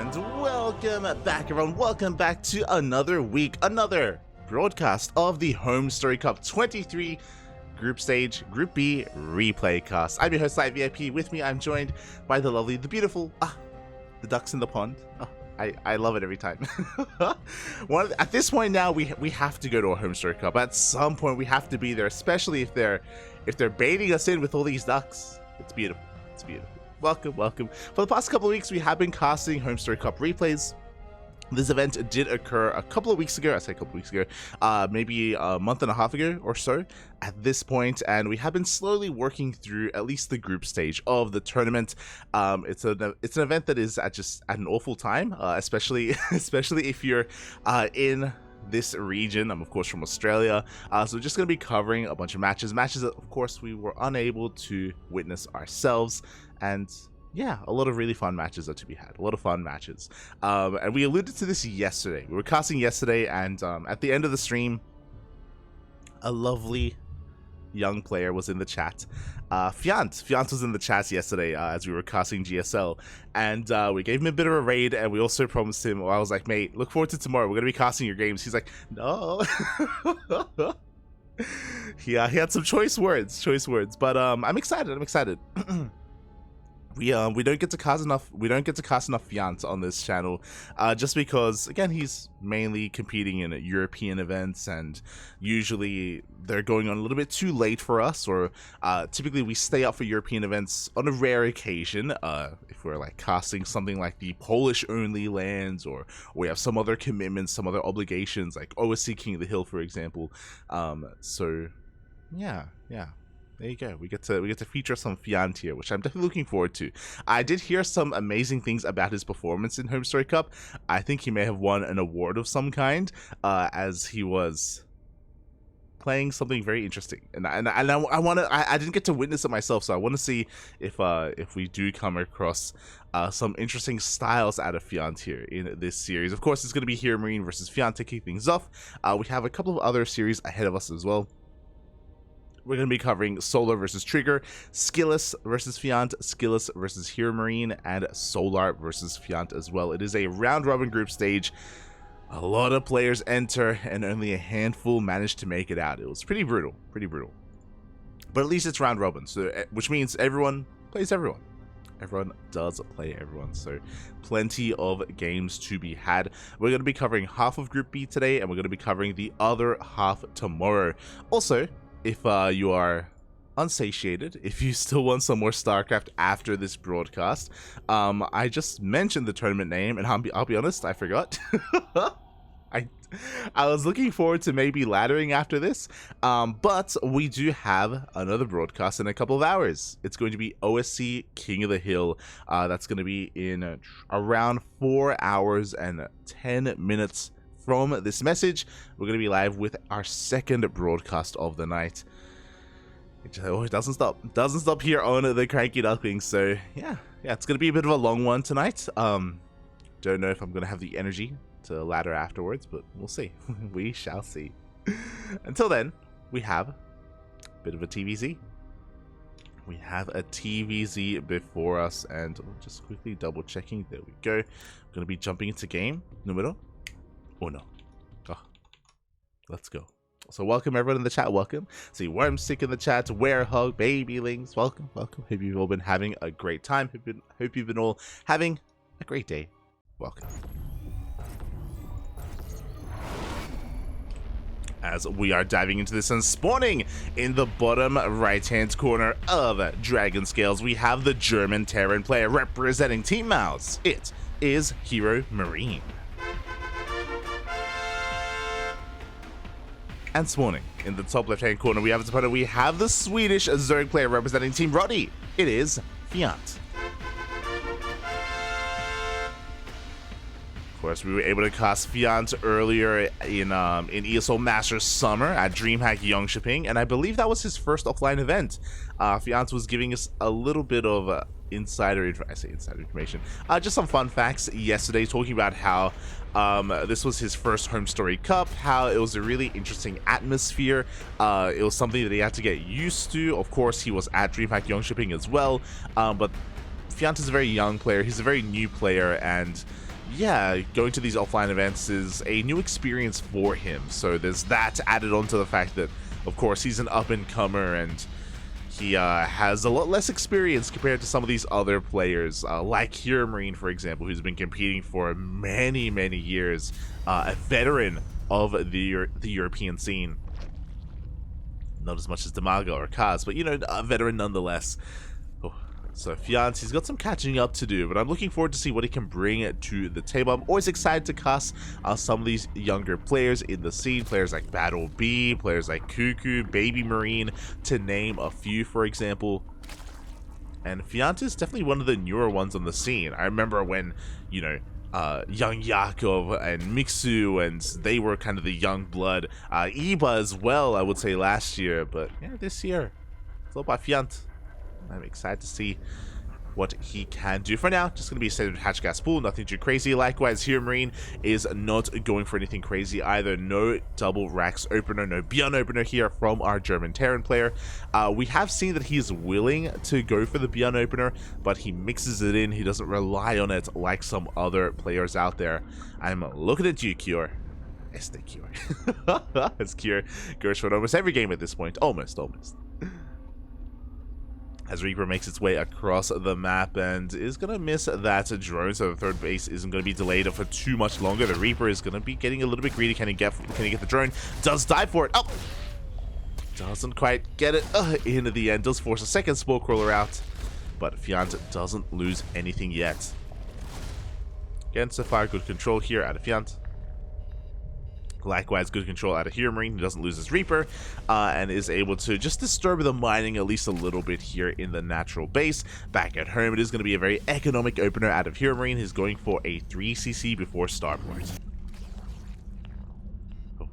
And welcome back, everyone. Welcome back to another week, another broadcast of the HomeStory Cup 23 Group Stage Group B Replay Cast. I'm your host, VIP. With me, I'm joined by the lovely, the beautiful, the ducks in the pond. I love it every time. At this point now, we have to go to a HomeStory Cup. At some point, we have to be there, especially if they're baiting us in with all these ducks. It's beautiful. It's beautiful. Welcome. For the past couple of weeks, we have been casting HomeStory Cup replays. This event did occur a couple of weeks ago. I say a couple of weeks ago, maybe a month and a half ago or so at this point, and we have been slowly working through at least the group stage of the tournament. It's an event that is at an awful time, especially if you're in this region. I'm of course from Australia, so we're just going to be covering a bunch of matches that of course we were unable to witness ourselves, and yeah, a lot of really fun matches are to be had. A lot of fun matches. And we alluded to this yesterday. We were casting yesterday, and at the end of the stream, a lovely young player was in the chat. Fjant was in the chat yesterday as we were casting GSL, and we gave him a bit of a raid, and we also promised him, I was like, mate, look forward to tomorrow. We're going to be casting your games. He's like, no. He had some choice words, but I'm excited. We don't get to cast enough Fjant on this channel, just because again he's mainly competing in European events, and usually they're going on a little bit too late for us, or typically we stay up for European events on a rare occasion, if we're like casting something like the Polish only lands, or we have some other commitments, some other obligations, like OSC King of the Hill, for example. So yeah. There you go. We get to feature some Fjant here, which I'm definitely looking forward to. I did hear some amazing things about his performance in HomeStory Cup. I think he may have won an award of some kind, as he was playing something very interesting. And I didn't get to witness it myself, so I want to see if we do come across some interesting styles out of Fjant here in this series. Of course, it's going to be HeRoMaRinE versus Fjant to kick things off. We have a couple of other series ahead of us as well. We're going to be covering Solar versus Trigger, Skillis versus Fjant, Skillis versus HeRoMaRinE, and Solar versus Fjant as well. It is a round-robin group stage. A lot of players enter, and only a handful managed to make it out. It was pretty brutal. But at least it's round-robin, so which means everyone plays everyone. Everyone does play everyone, so plenty of games to be had. We're going to be covering half of Group B today, and we're going to be covering the other half tomorrow. Also, if you are unsatiated, if you still want some more StarCraft after this broadcast, I just mentioned the tournament name, and I'll be honest, I forgot. I was looking forward to maybe laddering after this, but we do have another broadcast in a couple of hours. It's going to be OSC King of the Hill. That's going to be in around 4 hours and 10 minutes from this message. We're going to be live with our second broadcast of the night. It doesn't stop here on the CranKy Ducklings. So yeah, it's going to be a bit of a long one tonight. Don't know if I'm going to have the energy to ladder afterwards, but we'll see. We shall see. Until then, we have a bit of a TvZ. We have a TvZ before us, and just quickly double checking. There we go. I'm going to be jumping into game numero uno. Let's go. So welcome everyone in the chat. Welcome. See Wormstick in the chat. Werehog, Babylings. Welcome. Hope you've all been having a great time. Hope you've been all having a great day. Welcome. As we are diving into this and spawning in the bottom right-hand corner of Dragon Scales, we have the German Terran player representing Team Mouse. It is HeRoMaRinE. And spawning in the top left-hand corner, we have its opponent. We have the Swedish Zerg player representing Team Roddy. It is Fjant. Of course, we were able to cast Fjant earlier in ESL Masters Summer at DreamHack Jönköping, and I believe that was his first offline event. Fjant was giving us a little bit of insider information, just some fun facts yesterday, talking about how this was his first HomeStory Cup, how it was a really interesting atmosphere. It was something that he had to get used to. Of course, he was at DreamHack Jönköping as well, but Fjant is a very young player. He's a very new player, and yeah, going to these offline events is a new experience for him. So there's that added on to the fact that, of course, he's an up-and-comer and he has a lot less experience compared to some of these other players, like HeRoMaRinE, for example, who's been competing for many, many years, a veteran of the European scene. Not as much as Demago or Kaz, but, you know, a veteran nonetheless. Oh, so Fjant, he's got some catching up to do, but I'm looking forward to see what he can bring to the table. I'm always excited to cast some of these younger players in the scene, players like Battle B, players like Cuckoo, Baby Marine, to name a few, for example. And Fjant is definitely one of the newer ones on the scene. I remember when, you know, young Yakov and Mixu, and they were kind of the young blood. Iba as well, I would say, last year, but yeah, this year, it's all about Fjant. I'm excited to see what he can do. For now, just going to be a standard hatch gas pool, nothing too crazy. Likewise, HeRoMaRinE is not going for anything crazy either. No double racks opener, no Beyond opener here from our German Terran player. We have seen that he is willing to go for the Beyond opener, but he mixes it in. He doesn't rely on it like some other players out there. I'm looking at you, Cure. Cure. As Cure goes for almost every game at this point. Almost. As Reaper makes its way across the map and is going to miss that drone, so the third base isn't going to be delayed for too much longer. The Reaper is going to be getting a little bit greedy. Can he get the drone? Does dive for it. Oh! Doesn't quite get it in the end. Does force a second Spore Crawler out, but Fjant doesn't lose anything yet. Again, so far, good control here out of Fjant. Likewise, good control out of HeRoMaRinE. He doesn't lose his Reaper and is able to just disturb the mining at least a little bit here in the natural base. Back at home, it is going to be a very economic opener out of HeRoMaRinE. He's going for a 3cc before starport. Oh.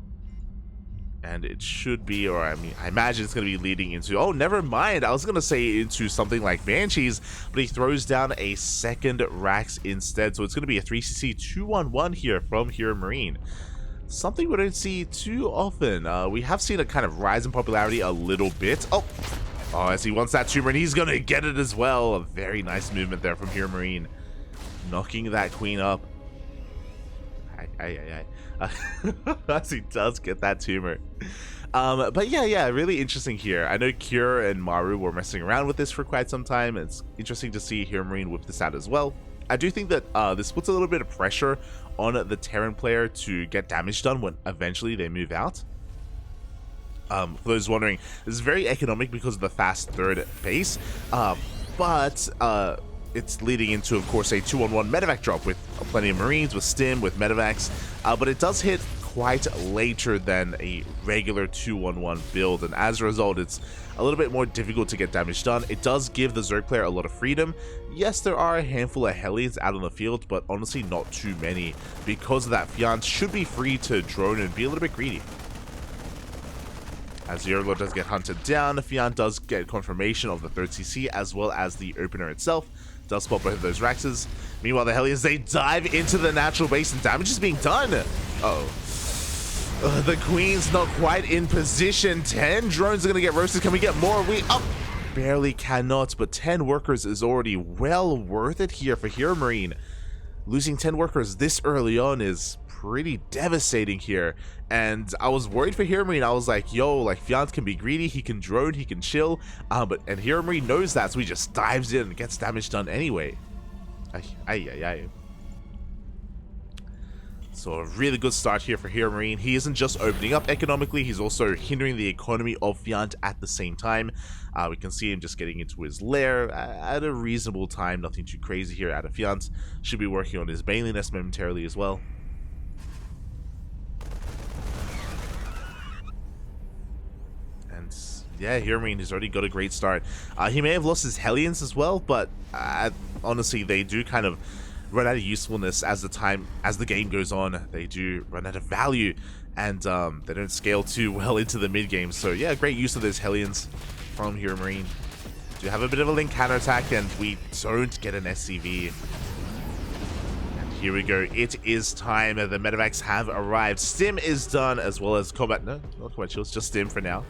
And it should be, or I mean, I imagine it's going to be leading into, oh, never mind. I was going to say into something like Banshees, but he throws down a second Rax instead. So it's going to be a 3cc 2-on-1 here from HeRoMaRinE. Something we don't see too often. We have seen a kind of rise in popularity a little bit. Oh, as he wants that tumor, and he's going to get it as well. A very nice movement there from HeRoMaRinE. Knocking that queen up. As he does get that tumor. But yeah, really interesting here. I know Cure and Maru were messing around with this for quite some time. It's interesting to see HeRoMaRinE whip this out as well. I do think that this puts a little bit of pressure on the Terran player to get damage done when eventually they move out. For those wondering, this is very economic because of the fast third base, but it's leading into, of course, a 2-on-1 medevac drop with plenty of Marines, with Stim, with medevacs, but it does hit quite later than a regular 2-on-1 build, and as a result, it's a little bit more difficult to get damage done. It does give the Zerg player a lot of freedom. Yes, there are a handful of Hellions out on the field, but honestly not too many. Because of that, Fjant should be free to drone and be a little bit greedy. As the Overlord does get hunted down, Fjant does get confirmation of the 3rd CC as well as the opener itself. Does spot both of those Raxes. Meanwhile, the Hellions, they dive into the natural base and damage is being done. Uh-oh. The Queen's not quite in position. 10 drones are going to get roasted. Can we get more? We barely cannot, but 10 workers is already well worth it here for HeRoMaRinE. Losing 10 workers this early on is pretty devastating here. And I was worried for HeRoMaRinE. I was like, yo, like Fjant can be greedy, he can drone, he can chill. And HeRoMaRinE knows that, so he just dives in and gets damage done anyway. So a really good start here for HeRoMaRinE. He isn't just opening up economically, he's also hindering the economy of Fjant at the same time. We can see him just getting into his lair at a reasonable time. Nothing too crazy here out of Fjant. Should be working on his Baneliness momentarily as well. And yeah, HeRoMaRinE has already got a great start. He may have lost his Hellions as well, but honestly, they do kind of run out of usefulness as the game goes on. They do run out of value, and they don't scale too well into the mid game. So yeah, great use of those Hellions from HeRoMaRinE. Do have a bit of a link counterattack, and we don't get an SCV. And here we go. It is time. The medevacs have arrived. Stim is done, as well as combat. No, not combat shields, just Stim for now.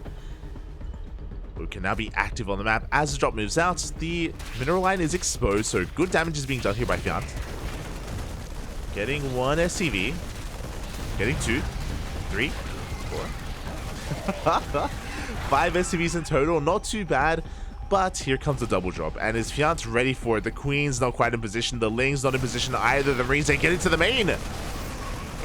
Who can now be active on the map. As the drop moves out, the mineral line is exposed, so good damage is being done here by Fjant. Getting one SCV. Getting 2, 3, 4. 5 SCVs in total. Not too bad. But here comes a double drop. And is Fjant ready for it? The Queen's not quite in position. The Ling's not in position either. The Marines, they get into the main.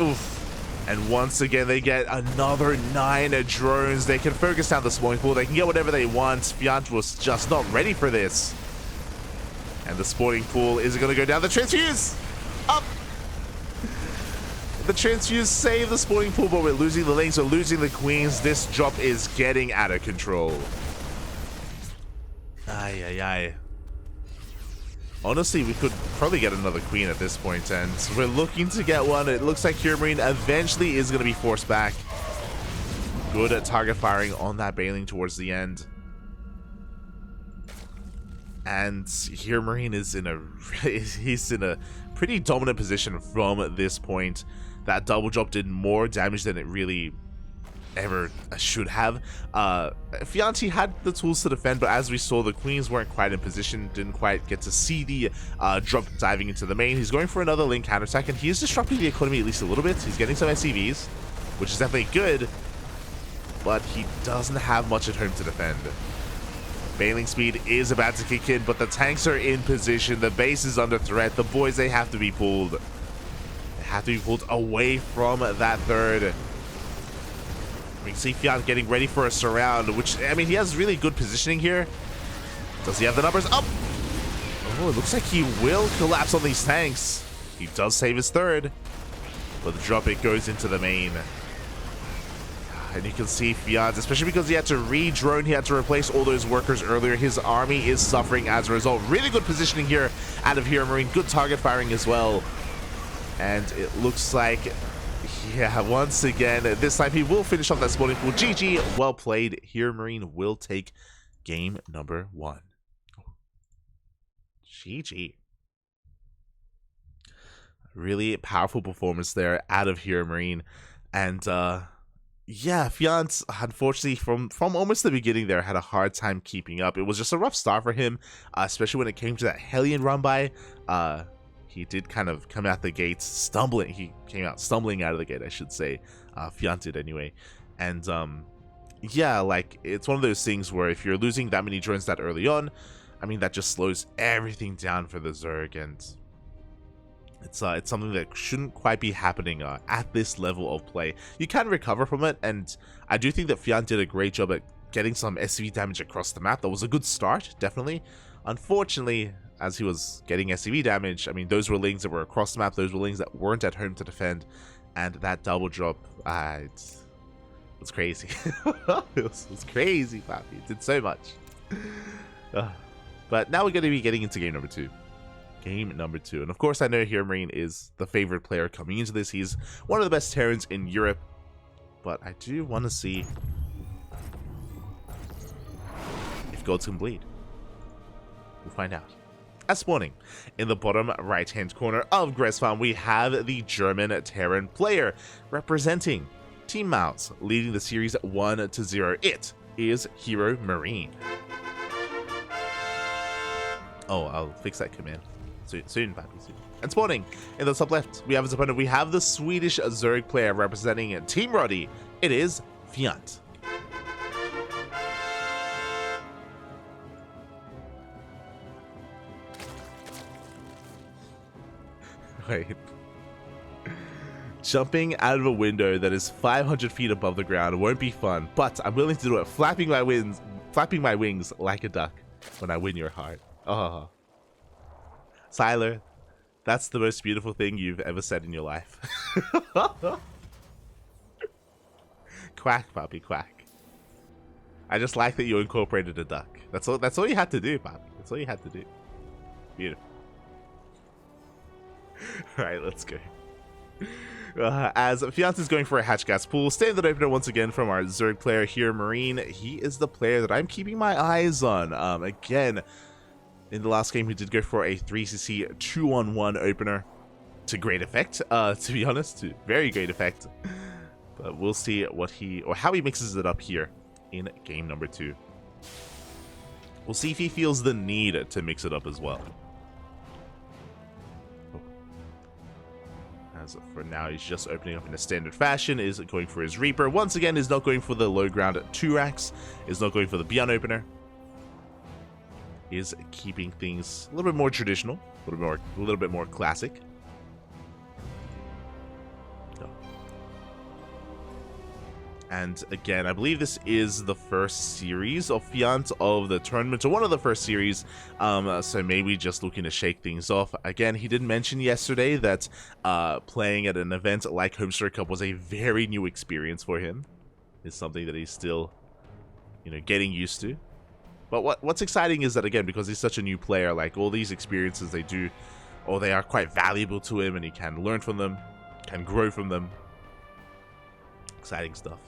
Oof. And once again, they get another 9 drones. They can focus down the spawning pool. They can get whatever they want. Fjant was just not ready for this. And the spawning pool is going to go down. The transfuse! Up! The transfuse saved the spawning pool, but we're losing the Lings. We're losing the Queens. This drop is getting out of control. Ay, ay, ay. Honestly, we could probably get another Queen at this point, and we're looking to get one. It looks like HeRoMaRinE eventually is going to be forced back. Good at target firing on that Baneling towards the end. And HeRoMaRinE is in he's in a pretty dominant position from this point. That double drop did more damage than it really ever should have. Fjant had the tools to defend, but as we saw, the Queens weren't quite in position, didn't quite get to see the drop diving into the main. He's going for another Ling counterattack, and he is disrupting the economy at least a little bit. He's getting some SCVs, which is definitely good, but he doesn't have much at home to defend. Baneling speed is about to kick in, but the tanks are in position. The base is under threat. The boys, they have to be pulled. They have to be pulled away from that third. We can see Fjant getting ready for a surround, which, I mean, he has really good positioning here. Does he have the numbers up? Oh, it looks like he will collapse on these tanks. He does save his third, but the drop, it goes into the main. And you can see Fjant, especially because he had to re-drone, he had to replace all those workers earlier. His army is suffering as a result. Really good positioning here out of HeRoMaRinE. Good target firing as well. And it looks like, yeah, once again, this time he will finish off that spawning pool. GG, well played. HeRoMaRinE will take game number 1. GG. Really powerful performance there out of HeRoMaRinE. And, yeah, Fjant, unfortunately, from almost the beginning there, had a hard time keeping up. It was just a rough start for him, especially when it came to that Hellion run by. He did kind of come out the gates stumbling. He came out stumbling out of the gate, I should say. Fjant did anyway. And, yeah, like, it's one of those things where if you're losing that many drones that early on, I mean, that just slows everything down for the Zerg, and it's something that shouldn't quite be happening at this level of play. You can recover from it, and I do think that Fjant did a great job at getting some SCV damage across the map. That was a good start, definitely. Unfortunately, as he was getting SCV damage, I mean, those were Lings that were across the map, those were Lings that weren't at home to defend, and that double drop, it was crazy. it was crazy, Papi. It did so much. But now we're going to be getting into game number 2. Game number 2. And of course, I know HeRoMaRinE is the favorite player coming into this. He's one of the best Terrans in Europe. But I do want to see if gods can bleed. We'll find out. As spawning in the bottom right-hand corner of Gress Farm, we have the German Terran player representing Team Mouse, leading the series 1-0. It is HeRoMaRinE. Oh, I'll fix that command. Soon, Papi, soon. And spawning in the top left, we have his opponent. We have the Swedish Zerg player representing Team Roddy. It is Fjant. Wait. Jumping out of a window that is 500 feet above the ground won't be fun, but I'm willing to do it. Flapping my wings like a duck when I win your heart. Oh. Siler, that's the most beautiful thing you've ever said in your life. Quack, Papi, quack. I just like that you incorporated a duck. That's all you had to do, Papi. That's all you had to do. Beautiful. Alright, let's go. As Fjant is going for a hatch gas pool, standard opener once again from our Zerg player HeRoMaRinE. He is the player that I'm keeping my eyes on. Again, in the last game, he did go for a 3cc 2-on-1 opener to great effect, to be honest, to very great effect. But we'll see what how he mixes it up here in game number 2. We'll see if he feels the need to mix it up as well. As for now, he's just opening up in a standard fashion, is going for his Reaper. Once again, is not going for the low ground at 2 racks, is not going for the Beyond opener. Is keeping things a little bit more traditional, a little bit more classic. And again, I believe this is the first series of Fjant of the tournament, or one of the first series, so maybe just looking to shake things off. Again, he did mention yesterday that playing at an event like HomeStory Cup was a very new experience for him. It's something that he's still, you know, getting used to. But what's exciting is that, again, because he's such a new player, like, all these experiences they are quite valuable to him, and he can learn from them, can grow from them. Exciting stuff.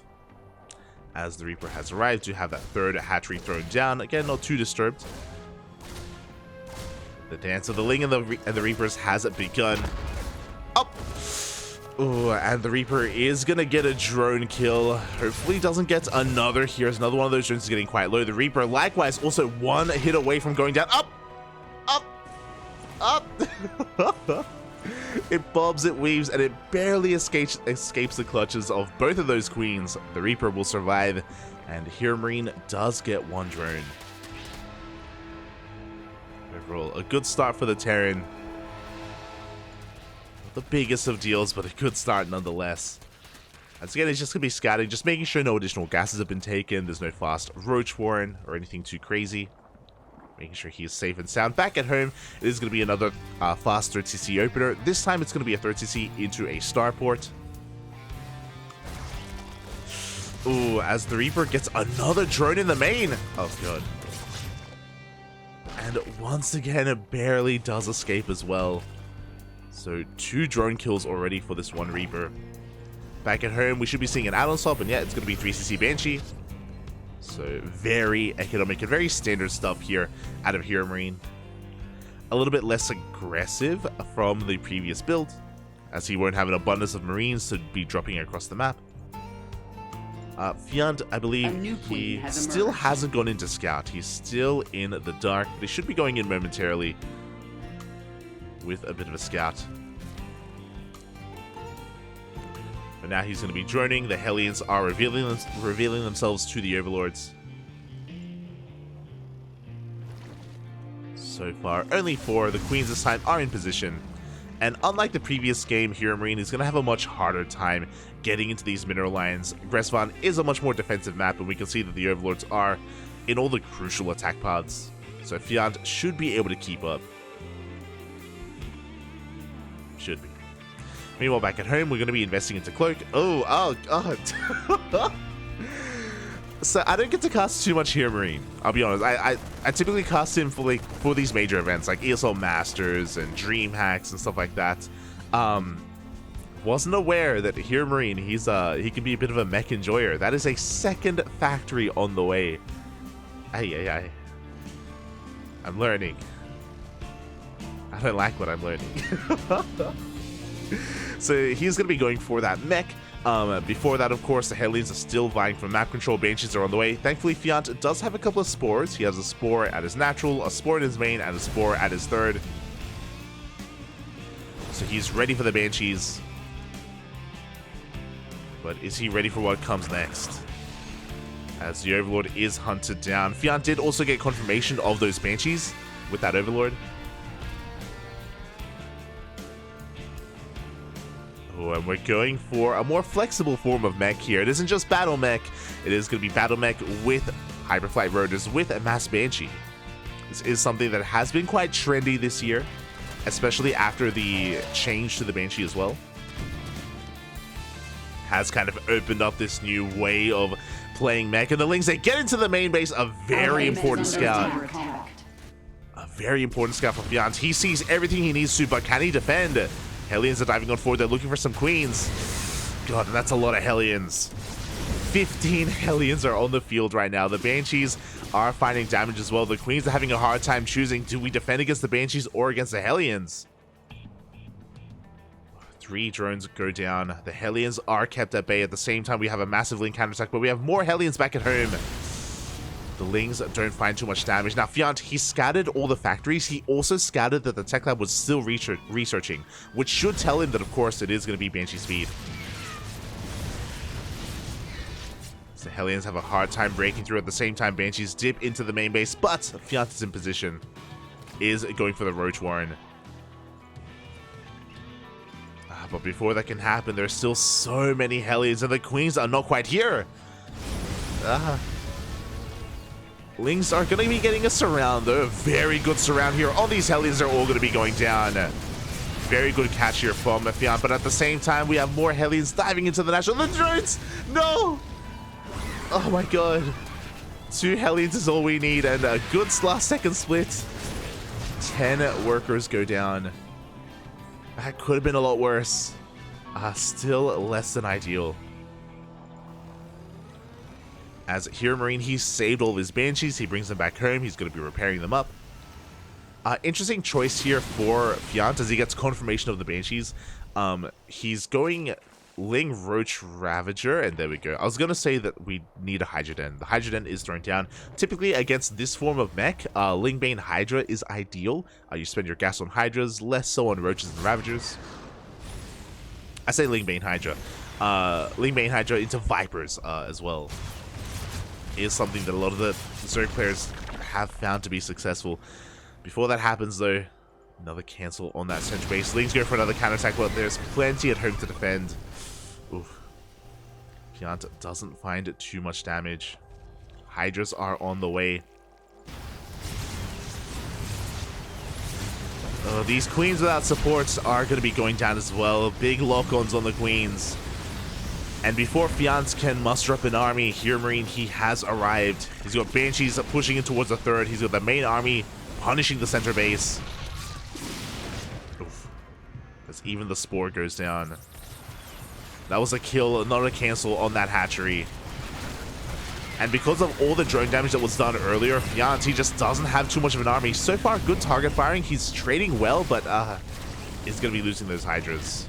As the Reaper has arrived to have that third hatchery thrown down. Again, not too disturbed. The dance of the Ling and the Reapers has begun. Up! Ooh, and the Reaper is gonna get a drone kill. Hopefully doesn't get another. Here's another one of those drones getting quite low. The Reaper, likewise, also one hit away from going down. Up! Up! Up! It bobs, it weaves, and it barely escapes the clutches of both of those queens. The Reaper will survive, and HeRoMaRinE does get one drone. Overall, a good start for the Terran. Not the biggest of deals, but a good start nonetheless. Once again, it's just going to be scouting, just making sure no additional gases have been taken, there's no fast roach warren or anything too crazy. Making sure he is safe and sound. Back at home, it is going to be another fast 3CC opener. This time it's going to be a 3CC into a starport. Ooh, as the Reaper gets another drone in the main. Oh, god. And once again, it barely does escape as well. So 2 drone kills already for this one Reaper. Back at home, we should be seeing an add-on swap, and yeah, it's going to be 3CC Banshee. So very economic and very standard stuff here out of HeRoMaRinE. A little bit less aggressive from the previous build, as he won't have an abundance of Marines to be dropping across the map. Fjant, I believe he still hasn't gone into Scout. He's still in the dark, but he should be going in momentarily with a bit of a Scout. But now he's going to be droning. The Hellions are revealing themselves to the Overlords. So far, only 4. The Queens this time are in position. And unlike the previous game, HeRoMaRinE is going to have a much harder time getting into these mineral lines. Gresvan is a much more defensive map, and we can see that the Overlords are in all the crucial attack paths. So Fjant should be able to keep up. Should be. Meanwhile, back at home, we're going to be investing into Cloak. Oh god. So I don't get to cast too much HeRoMaRinE. I'll be honest. I typically cast him for these major events like ESL Masters and Dream Hacks and stuff like that. Wasn't aware that HeRoMaRinE, he can be a bit of a mech enjoyer. That is a second factory on the way. Ay. I'm learning. I don't like what I'm learning. So he's going to be going for that mech. Before that, of course, the Hellions are still vying for map control. Banshees are on the way. Thankfully, Fjant does have a couple of spores. He has a spore at his natural, a spore in his main, and a spore at his third. So he's ready for the Banshees. But is he ready for what comes next? As the Overlord is hunted down. Fjant did also get confirmation of those Banshees with that Overlord. And we're going for a more flexible form of mech here. It isn't just battle mech. It is going to be battle mech with Hyperflight Rotors with a Mass Banshee. This is something that has been quite trendy this year, especially after the change to the Banshee as well. Has kind of opened up this new way of playing mech. And the Lings, they get into the main base, a very important scout. A very important scout for Fjant. He sees everything he needs to, but can he defend? Hellions are diving on forward. They're looking for some queens. God, that's a lot of Hellions. 15 Hellions are on the field right now. The Banshees are finding damage as well. The queens are having a hard time choosing. Do we defend against the Banshees or against the Hellions? 3 drones go down. The Hellions are kept at bay. At the same time, we have a massive Link counterattack, but we have more Hellions back at home. The Lings don't find too much damage. Now, Fjant, he scattered all the factories. He also scattered that the tech lab was still researching, which should tell him that, of course, it is going to be Banshee speed. So Hellions have a hard time breaking through. At the same time, Banshees dip into the main base, but Fjant is in position. Is going for the Roach Warren. But before that can happen, there's still so many Hellions, and the Queens are not quite here. Lings are going to be getting a surround, though. A very good surround here. All these Hellions are all going to be going down. Very good catch here from Fjant, but at the same time, we have more Hellions diving into the National. The drones! No! Oh my god. 2 Hellions is all we need, and a good last second split. 10 workers go down. That could have been a lot worse. Still less than ideal. As HeRoMaRinE, he saved all of his Banshees. He brings them back home. He's going to be repairing them up. Interesting choice here for Fjant as he gets confirmation of the Banshees. He's going Ling Roach Ravager, and there we go. I was going to say that we need a Hydra Den. The Hydra Den is thrown down. Typically, against this form of mech, Ling Bane Hydra is ideal. You spend your gas on Hydras, less so on Roaches and Ravagers. I say Ling Bane Hydra. Ling Bane Hydra into Vipers as well is something that a lot of the Zerg players have found to be successful. Before that happens, though, another cancel on that central base. Lings go for another counterattack, but there's plenty at home to defend. Oof. Fjant doesn't find too much damage. Hydras are on the way. Oh, these Queens without supports are going to be going down as well. Big lock-ons on the Queens. And before Fjant can muster up an army, HeRoMaRinE, he has arrived. He's got Banshees pushing in towards the third. He's got the main army punishing the center base. Oof. As even the Spore goes down. That was a kill, not a cancel on that hatchery. And because of all the drone damage that was done earlier, Fjant, he just doesn't have too much of an army. So far, good target firing. He's trading well, but he's going to be losing those Hydras.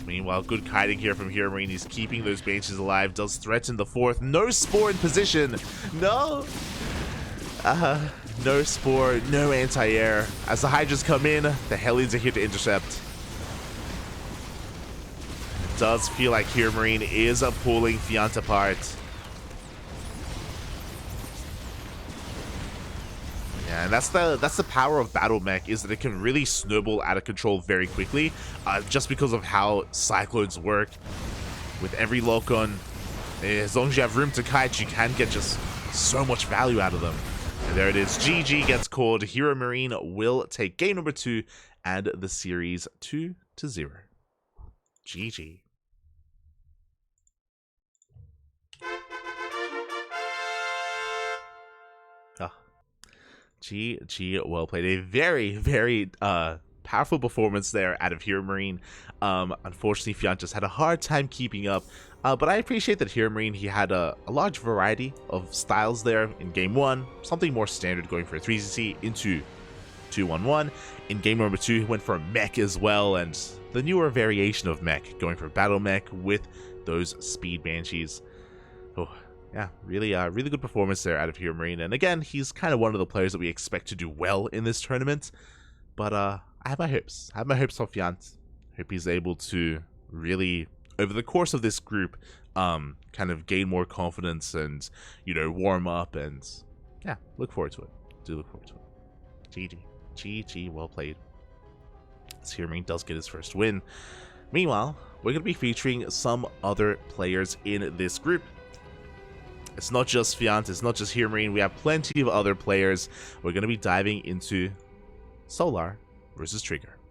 Meanwhile, good kiting here from HeRoMaRinE. He's keeping those Banshees alive. Does threaten the fourth. No Spore in position. No. No Spore. No anti-air. As the Hydras come in, the Hellions are here to intercept. It does feel like HeRoMaRinE is pulling Fjant apart. Yeah, and that's the power of Battle Mech, is that it can really snowball out of control very quickly, just because of how Cyclones work. With every lock-on, as long as you have room to kite, you can get just so much value out of them. And there it is. GG gets called. HeRoMaRinE will take game number 2 and the series 2-0. GG. GG, well played. A very, very powerful performance there out of HeRoMaRinE. Unfortunately, Fjant just had a hard time keeping up. But I appreciate that HeRoMaRinE, he had a large variety of styles there in game 1. Something more standard, going for a 3CC into 2-1-1. In game number 2, he went for a mech as well, and the newer variation of mech, going for battle mech with those speed Banshees. Oh, yeah, really good performance there out of HeRoMaRinE. And again, he's kind of one of the players that we expect to do well in this tournament. But I have my hopes. I have my hopes for Fjant. Hope he's able to really, over the course of this group, kind of gain more confidence and, you know, warm up. And yeah, look forward to it. Do look forward to it. GG. GG, well played. As HeRoMaRinE does get his first win. Meanwhile, we're going to be featuring some other players in this group. It's not just Fjant, it's not just HeRoMaRinE, we have plenty of other players. We're going to be diving into Solar versus Trigger.